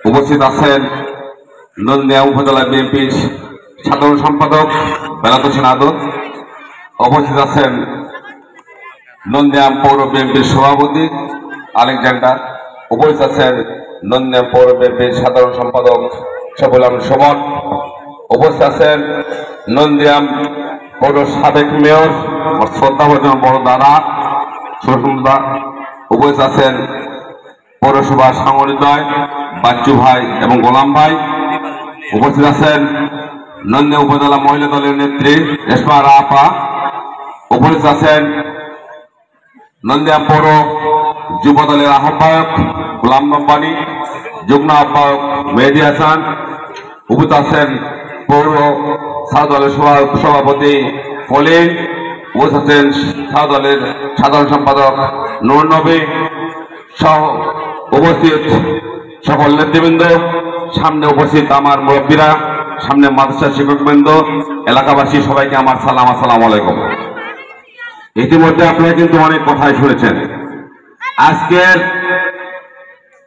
উপস্থিত আছেন নদিয়া উপজেলা বিএনপির সাধারণ সম্পাদক বেলায়েত হোসেন আদত। উপস্থিত আছেন নদিয়া পৌর বিএনপির সভাপতি আলেকজান্ডার। উপস্থিত আছেন নদিয়া পৌর বিএনপির সাধারণ সম্পাদক শফিউল আলম সুমন। উপস্থিত আছেন নদিয়া পৌর সাবেক মেয়র শ্রদ্ধাভাজন বড় দাদা সুরসুন্দা। উপস্থিত আছেন পৌরসভার সাংগঠনিক বাচ্চু ভাই এবং গোলাম ভাই। উপস্থিত আছেন নদিয়া উপজেলা মহিলা দলের নেত্রী রেশমা আপা। উপস্থিত আছেন নদিয়া পৌর যুব দলের আহ্বায়ক গোলাম রব্বানী, যুগ্ম আহ্বায়ক মেহেদী হাসান। উপস্থিত আছেন পৌর ছাত্র দলের সভাপতি কলিম। উপস্থিত আছেন ছাত্র দলের সাধারণ সম্পাদক নূর নবী সহ উপস্থিত সকল নেতৃবৃন্দ, সামনে উপস্থিত আমার মুরব্বীরা, সামনে মাদ্রাসা শিক্ষকবৃন্দ, এলাকাবাসী, সবাইকে আমার সালাম, আসসালামু আলাইকুম। ইতিমধ্যে আপনারা কিন্তু অনেক কথাই শুনেছেন। আজকের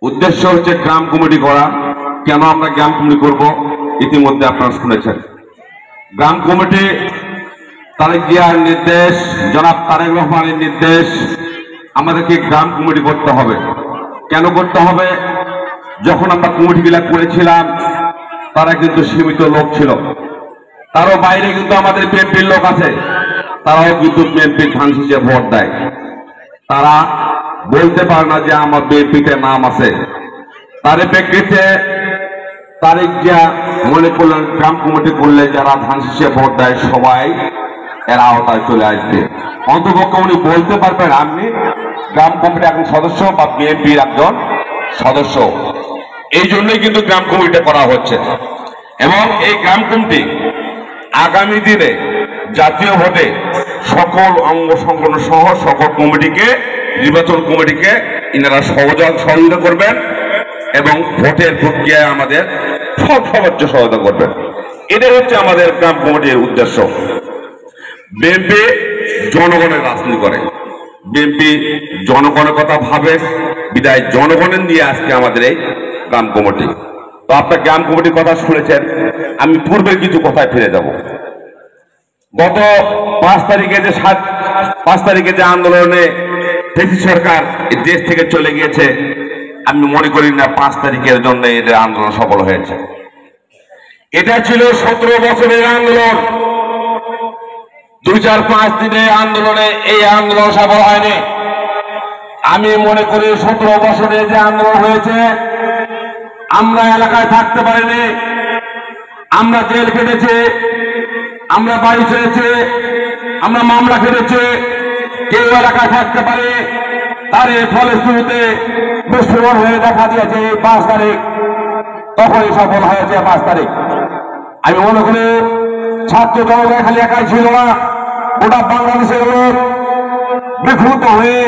উদ্দেশ্য হচ্ছে গ্রাম কমিটি করা। কেন আমরা গ্রাম কমিটি করব ইতিমধ্যে আপনারা শুনেছেন। গ্রাম কমিটি তারেক জিয়ার নির্দেশ, জনাব তারেক রহমানের নির্দেশ, আমাদেরকে গ্রাম কমিটি করতে হবে। কেন করতে হবে? যখন আমরা কমিটিগুলা করেছিলাম তারা কিন্তু সীমিত লোক ছিল, তারও বাইরে কিন্তু আমাদের বিএনপির লোক আছে, তারাও কিন্তু বিএনপির ধান শীষে ভোট দেয়। তারা বলতে পারে না যে আমার বিএনপিতে নাম আছে। তার প্রেক্ষিতে তারেক জিয়া মনে করলেন গ্রাম কমিটি করলে যারা ধান শীষে ভোট দেয় সবাই এর আওতায় চলে আসবে। অন্তপক্ষে উনি বলতে পারবেন আপনি গ্রাম কমিটির একজন সদস্য বা বিএনপির একজন সদস্য। এই জন্যই কিন্তু গ্রাম কমিটি করা হচ্ছে। এবং এই গ্রাম কমিটি আগামী দিনে জাতীয় ভোটে সকল অঙ্গ সংগঠন সহ সকল কমিটিকে, নির্বাচন কমিটিকে ইনারা সহযোগিতা করবেন এবং ভোটের প্রক্রিয়ায় আমাদের সর্বোচ্চ সহায়তা করবেন। এটাই হচ্ছে আমাদের গ্রাম কমিটির উদ্দেশ্য। বিএনপি জনগণের রাজনীতি করে, বিএনপি জনগণের কথা ভাবে, বিদায় জনগণের নিয়ে আজকে আমাদের এই গ্রাম কমিটি। তো আপনার গ্রাম কমিটির কথা শুনেছেন, আমি পূর্বের কিছু কথায় ফিরে যাব। গত 5 তারিখে যে আন্দোলনে ফ্যাসিস্ট সরকার এই দেশ থেকে চলে গিয়েছে, আমি মনে করি না 5 তারিখের জন্য এদের আন্দোলন সফল হয়েছে। এটা ছিল 17 বছরের আন্দোলন। 2-4-5 দিনের আন্দোলনে এই আন্দোলন সফল হয়নি। আমি মনে করি 17 বছরে যে আন্দোলন হয়েছে, আমরা এলাকায় থাকতে পারিনি, আমরা জেল খেটেছি, আমরা বাড়ি ছেড়েছি, আমরা মামলা খেটেছি, কেউ এলাকায় থাকতে পারে। তার ফলশ্রুতিতে বিস্ফোরণ হয়ে দেখা দিয়েছে 5 তারিখ, তখনই সফল হয়েছে 5 তারিখ। আমি মনে করি ছাত্র জনতা খালি একাই ছিল না, গোটা বাংলাদেশের লোক বিক্ষুব্ধ হয়ে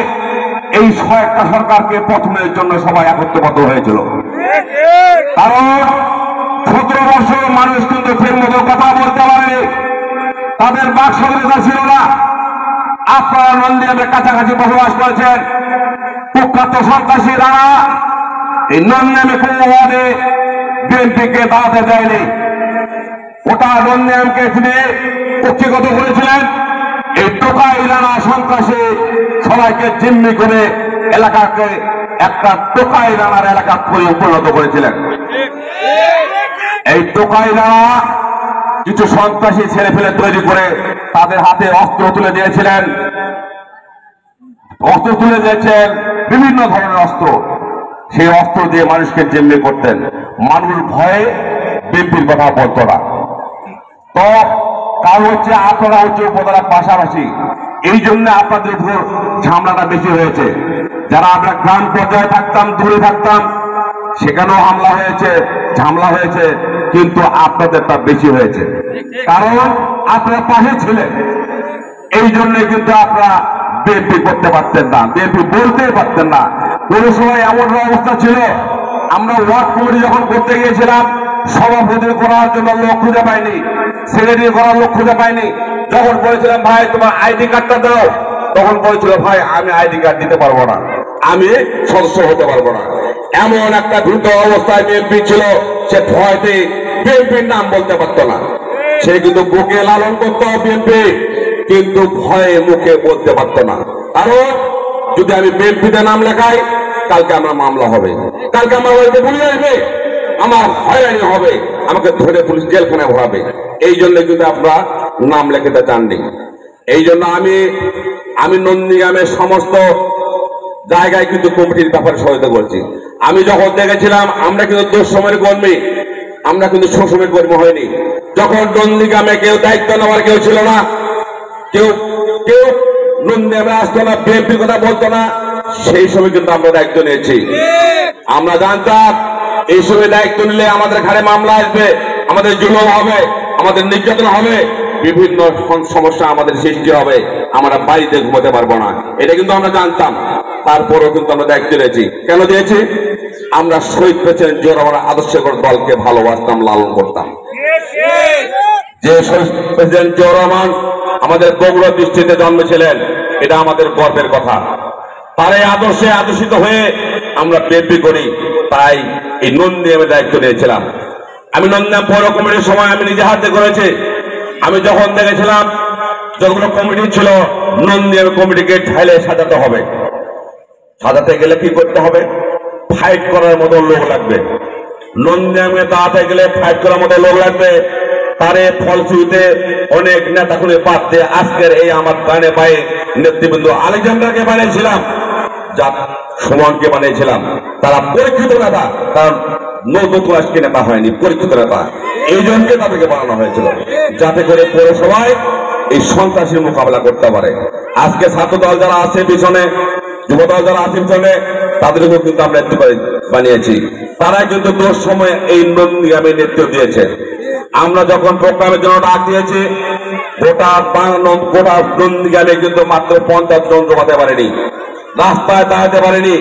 এই একটা সরকারকে পতনের জন্য সবাই একত্রবদ্ধ হয়েছিল। কারণ 17 বছর মানুষ কিন্তু ফের মতো কথা বলতে পারে, তাদের বাক স্বাধীনতা ছিল না। আপনারা নন্দিয়াদের কাছাকাছি বসবাস করেছেন, কুখ্যাত সন্ত্রাসী দ্বারা এই নন্দিয়ামে কোনো ওয়ার্ডে বিএনপিকে দাঁড়াতে দেয়নি। ওটা নন্দিয়ামকে তিনি কক্ষিগত করেছিলেন। এই টোকাই রানা সন্ত্রাসী সবাইকে জিম্মি করে এলাকাকে একটা টোকাই রানার এলাকা পরিণত করেছিলেন। এই টোকাই রানা কিছু সন্ত্রাসী ছেলে ফেলে তৈরি করে তাদের হাতে অস্ত্র তুলে দিয়েছিলেন, বিভিন্ন ধরনের অস্ত্র। সেই অস্ত্র দিয়ে মানুষকে জিম্মি করতেন। মানুষ ভয়ে বিএনপির কথা বলতো না। তো কারণ হচ্ছে আপনারা হচ্ছে উপজেলার পাশাপাশি, এই জন্য আপনাদের উপর ঝামেলাটা বেশি হয়েছে। যারা আমরা গ্রাম পর্যায়ে থাকতাম, দূরে থাকতাম, সেখানেও হামলা হয়েছে, ঝামেলা হয়েছে, কিন্তু আপনাদেরটা বেশি হয়েছে। কারণ আপনারা পাশে ছিলেন, এই জন্যই কিন্তু আপনারা বিএনপি করতে পারতেন না, বিএনপি বলতে পারতেন না। কোন সময় এমন অবস্থা ছিল, আমরা ওয়ার্ড কমিটি যখন করতে গিয়েছিলাম, সভাপতি করার জন্য লোক খুঁজে পাইনি, সেক্রেটারি করার লোক খুঁজে পাইনি। যখন বলেছিলাম ভাই তোমার আইডি কার্ডটা দাও, তখন বলেছিল ভাই আমি আইডি কার্ড দিতে পারবো না, আমি সদস্য হতে পারবো না। এমন একটা দ্রুত অবস্থায় বিএনপি ছিল, সে ভয়তে বিএনপির নাম বলতে পারতো না। সে কিন্তু বুকে লালন করতো বিএনপি, কিন্তু ভয়ে মুখে বলতে পারতো না। কারণ যদি আমি বিএনপিতে নাম লেখাই, কালকে আমার মামলা হবে, কালকে আমার বাড়িতে পুলিশ আসবে, আমার হয়রানি হবে, আমাকে ধরে পুলিশ জেলখানায় ভরাবে। এই জন্য কিন্তু আপনারা নাম লেখাতে চাননি। এই জন্য আমি নন্দীগ্রামের সমস্ত জায়গায় কিন্তু কমিটির ব্যাপারে সহায়তা করছি। আমি যখন দেখেছিলাম, আমরা কিন্তু দুঃসময়ের কর্মী, আমরা কিন্তু সুসময়ের কর্মী হয়নি। যখন নন্দীগ্রামে কেউ দায়িত্ব নেওয়ার কেউ ছিল না, কেউ কেউ নন্দীগ্রামে আসতো না, বিএনপির কথা বলতো না, সেই সময় কিন্তু আমরা দায়িত্ব নিয়েছি। আমরা জানতাম এই সময় দায়িত্ব নিলে আমাদের ঘাড়ে মামলা আসবে, আমাদের জুলুম হবে, আমাদের নির্যাতন হবে, বিভিন্ন সমস্যা আমাদের সৃষ্টি হবে, আমরা বাড়িতে ঘুমাতে পারবো না, এটা কিন্তু আমরা জানতাম। তারপরেও কিন্তু আমরা দায়িত্ব নিয়েছি। কেন দিয়েছি? আমরা শহীদ প্রেসিডেন্ট জিয়াউর রহমানের আদর্শগত দলকে ভালোবাসতাম, লালন করতাম। যে শহীদ প্রেসিডেন্ট জিয়াউর রহমান আমাদের বগুড়া দৃষ্টিতে জন্মেছিলেন, এটা আমাদের গর্বের কথা। তার এই আদর্শে আদর্শিত হয়ে আমরা বিএনপি করি, তাই এই নন্দীগ্রামে দায়িত্ব নিয়েছিলাম। আমি নন্দীগ্রাম পৌর কমিটির সময় আমি নিজে হাতে করেছি। আমি যখন দেখেছিলাম যতগুলো কমিটি ছিল, নন্দীগ্রাম কমিটিকে ঢাইলে সাজাতে হবে। সাজাতে গেলে কি করতে হবে? ফাইট করার মতো লোক লাগবে। নন্দীগ্রামে দাঁড়াতে গেলে ফাইট করার মতো লোক লাগবে। তারে ফলশ্রুতিতে অনেক নেতা খুলে পাচ্ছে। আজকের এই আমার ডানে পায়ে নেতৃবৃন্দ আলেকজান্ডারকে বানিয়েছিলাম, যা সুমনকে বানিয়েছিলাম, তারা পরীক্ষিত নেতা, কারণ নতুন আজকে নেতা হয়নি, পরীক্ষিত নেতা। এই জন্যে তাদেরকে বানানো হয়েছিল, যাতে করে পৌরসভায় এই সন্ত্রাসীর মোকাবেলা করতে পারে। আজকে ছাত্রদল যারা আছে পিছনে, যুবদল যারা আছে পিছনে, তাদেরকেও কিন্তু আমরা নেতৃত্ব বানিয়েছি। তারা কিন্তু দোষ সময় এই নন্দীগ্রামে নেতৃত্ব দিয়েছে। আমরা যখন প্রোগ্রামের জন্য ডাক দিয়েছি, গোটা নন্দীগ্রামে কিন্তু মাত্র 50 জন জমাতে পারেনি, রাস্তায় দাঁড়াতে পারেনি,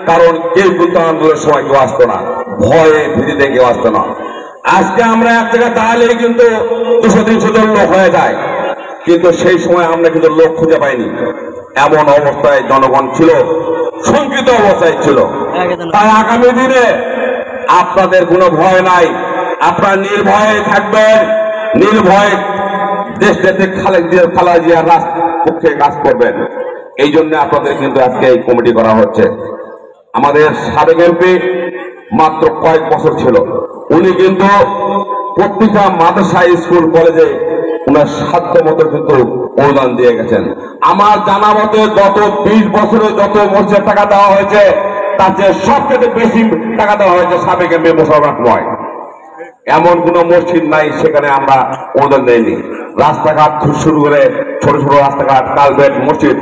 কারণ কেউ কিন্তু আন্দোলনের সময় কেউ আসতো না, ভয়ে ভীতিতে কেউ আসতো না। আজকে আমরা এক জায়গায় দাঁড়ালেই কিন্তু 200-300 জন লোক হয়ে যায়, কিন্তু সেই সময় আমরা কিন্তু লোক খুঁজে পাইনি। এমন অবস্থায় জনগণ ছিল, শঙ্কিত অবস্থায় ছিল। তাই আগামী দিনে আপনাদের কোনো ভয় নাই, আপনারা নির্ভয়ে থাকবেন, নির্ভয়ে দেশ নেত্রী খালেদা জিয়ার পক্ষে কাজ করবেন। এই জন্য আপনাদের কিন্তু আজকে এই কমিটি করা হচ্ছে। আমাদের সাবেক এমপি মাত্র কয়েক বছর ছিল, উনি কিন্তু প্রত্যেকটা মাদ্রাসা, স্কুল, কলেজে উনার সাধ্য মতো কিন্তু অনুদান দিয়ে গেছেন। আমার জানা মতে গত 20 বছরে যত মসজিদের টাকা দেওয়া হয়েছে, তার চেয়ে সবচেয়ে বেশি টাকা দেওয়া হয়েছে সাবেক এমপি মোশাররফ নয়। এমন কোন মসজিদ নাই সেখানে আমরা অনুদান দেয়নি। রাস্তাঘাট শুরু করে ছোট ছোট রাস্তাঘাট, কালভেট, মসজিদ,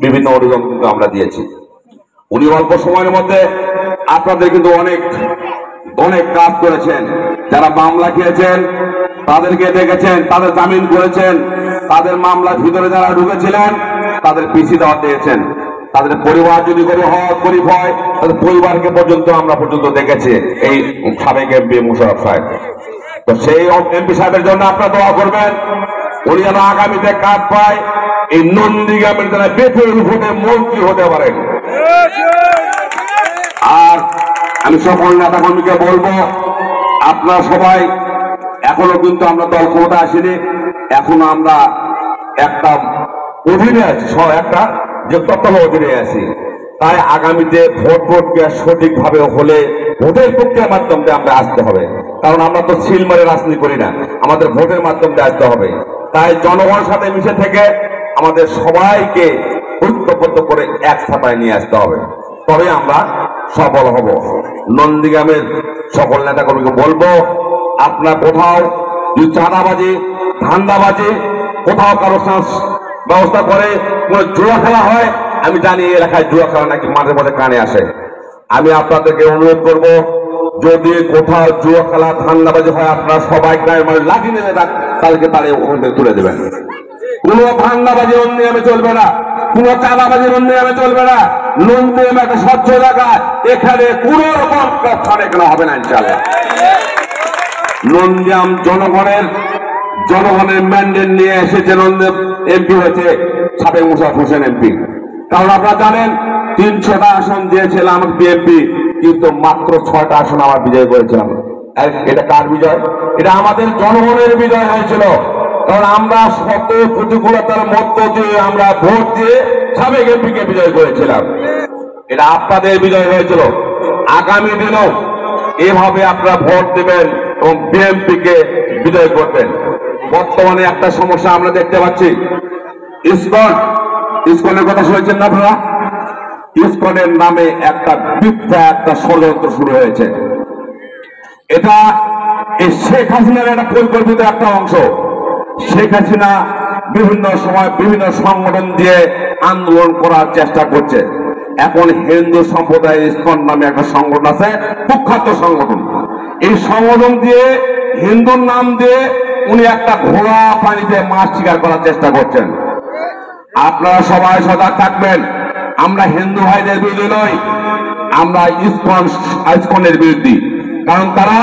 বিভিন্ন অনুদান কিন্তু আমরা দিয়েছি। উনি অল্প সময়ের মধ্যে আপনাদের কিন্তু অনেক অনেক কাজ করেছেন। যারা মামলা খেয়েছেন তাদেরকে দেখেছেন, তাদের জামিন করেছেন, তাদের মামলার ভিতরে যারা ঢুকেছিলেন তাদের পিসি দেওয়া দিয়েছেন। তাদের পরিবার যদি গরিব হয়, তাদের পরিবারকে পর্যন্ত আমরা পর্যন্ত দেখেছি এই সাবেক এমপি মোশাররফ সাহেব। তো সেই এমপি সাহেবের জন্য আপনারা দোয়া করবেন, উনি যেন আগামীতে কাজ পায়, এই নন্দীগ্রামের যারা বেতন ভোটে মন্ত্রী হতে পারেন। আর আমি সকল নেতা কর্মীকে বলবো, আপনারা সবাই, এখনো কিন্তু আমরা দল ক্ষমতা আসিনি, এখনো আমরা একটা অধীনে আছি, একটা যে তত্ত্বাবধানের অধীনে আছি। তাই আগামীতে ভোট প্রক্রিয়া সঠিকভাবে হলে ভোটের প্রক্রিয়ার মাধ্যমে আমরা আসতে হবে, কারণ আমরা তো সিলমারে রাজনীতি করি না, আমাদের ভোটের মাধ্যমে আসতে হবে। তাই জনগণের সাথে মিশে থেকে আমাদের সবাইকে ঐক্যবদ্ধ করে এক ছাতায় নিয়ে আসতে হবে, তবে আমরা সফল হব। নন্দীগ্রামের সকল নেতা কর্মীকে বলবো, আপনার কোথাও যদি চাঁদাবাজি, ধান্দাবাজি, কোথাও কারো ব্যবস্থা করে কোন জুয়া খেলা হয়, আমি জানি এই এলাকায় জুয়া খেলা নাকি মাঝে মাঝে কানে আসে। আমি আপনাদেরকে অনুরোধ করব, যদি কোথাও জুয়া খেলা, ধান্দাবাজি হয়, আপনারা সবাই গায়ে মানে লাঠি নিয়ে তাদেরকে তাড়িয়ে ওখানে তুলে দেবেন। কোন ধান্দাবাজি নন্দীগ্রামে চলবে না, কোন চাঁদাবাজি নন্দীগ্রামে চলবে না। নন্দীগ্রাম একটা স্বচ্ছ জায়গা, এখানে কোন রকম এখানে হবে না ইনশাআল্লাহ। নন্দীগ্রাম জনগণের ম্যান্ডেট নিয়ে এসেছে, নন্দীগ্রাম এমপি হয়েছে সাবেক মোশাররফ হোসেন এমপি। কারণ আপনারা জানেন 300টা আসন দিয়েছিল আমাকে বিএনপি, কিন্তু মাত্র 6টা আসন আমরা বিজয় করেছিলাম। এটা কার বিজয়? এটা আমাদের জনগণের বিজয় হয়েছিল। কারণ আমরা শত প্রতিকূলতার মধ্য দিয়ে আমরা ভোট দিয়ে সাবেক এমপিকে বিজয় করেছিলাম। এটা আপনাদের বিজয় হয়েছিল। আগামী দিনেও এভাবে আপনারা ভোট দেবেন এবং বিএনপিকে বিজয় করবেন। বর্তমানে একটা সমস্যা আমরা দেখতে পাচ্ছি, ইসকনের কথা শুনেছেন না আপনারা? ইসকনের নামে একটা মিথ্যা একটা ষড়যন্ত্র শুরু হয়েছে। এটা এই শেখ হাসিনার একটা পরিকল্পিত একটা অংশ। শেখ হাসিনা বিভিন্ন সময় বিভিন্ন সংগঠন দিয়ে আন্দোলন করার চেষ্টা করছে। এখন হিন্দু সম্প্রদায় ইসকন নামে একটা সংগঠন আছে, কুখ্যাত সংগঠন। এই সংগঠন দিয়ে হিন্দুর নাম দিয়ে উনি একটা ঘোড়া পানিতে মাছ শিকার করার চেষ্টা করছেন। আপনারা সবাই সজাগ থাকবেন। আমরা হিন্দু ভাইদের বিরুদ্ধে নই, আমরা ইসকনের বিরুদ্ধে। কারণ তারা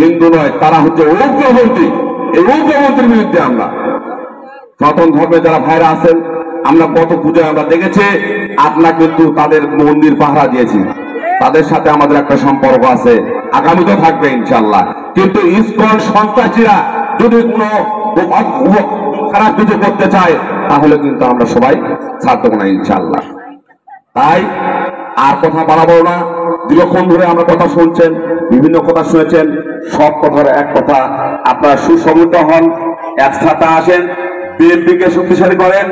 হিন্দু নয়, তারা হচ্ছে উগ্রপন্থী। এই উগ্রপন্থীর বিরুদ্ধে আমরা সনাতন ধর্মে যারা ভাইরা আছেন, আমরা গত পূজায় আমরা দেখেছি আপনারা কিন্তু তাদের মন্দির পাহারা দিয়েছি। তাদের সাথে আমাদের একটা সম্পর্ক আছে, আগামীতেও থাকবে ইনশাল্লাহ। কিন্তু ইসকন সন্ত্রাসীরা যদি কোনো খারাপ কিছু করতে চায় তাহলে কিন্তু আমরা সবাই ছাড় দেবো না ইনশাল্লাহ। তাই আর কথা বাড়াবো না। দীর্ঘক্ষণ ধরে আমরা কথা শুনছেন, বিভিন্ন কথা শুনেছেন। সব কথার এক কথা, আপনারা সুসংহত হন, একসাথে আসেন, বিএনপিকে শক্তিশালী করেন।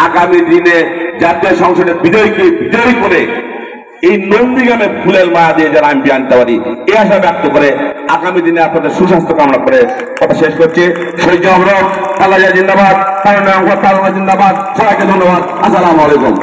আগামী দিনে জাতীয় সংসদে বিজয়ী করে এই নন্দীগ্রামে ফুলের মায়া দিয়ে যারা এমপি আনতে পারি, এই আশা ব্যক্ত করে আগামী দিনে আপনাদের সুস্বাস্থ্য কামনা করে কথা শেষ করছি। শহীদ জিন্দাবাদ, খালেদা জিন্দাবাদ, জিন্দাবাদ। সবাইকে ধন্যবাদ। আসসালামু আলাইকুম।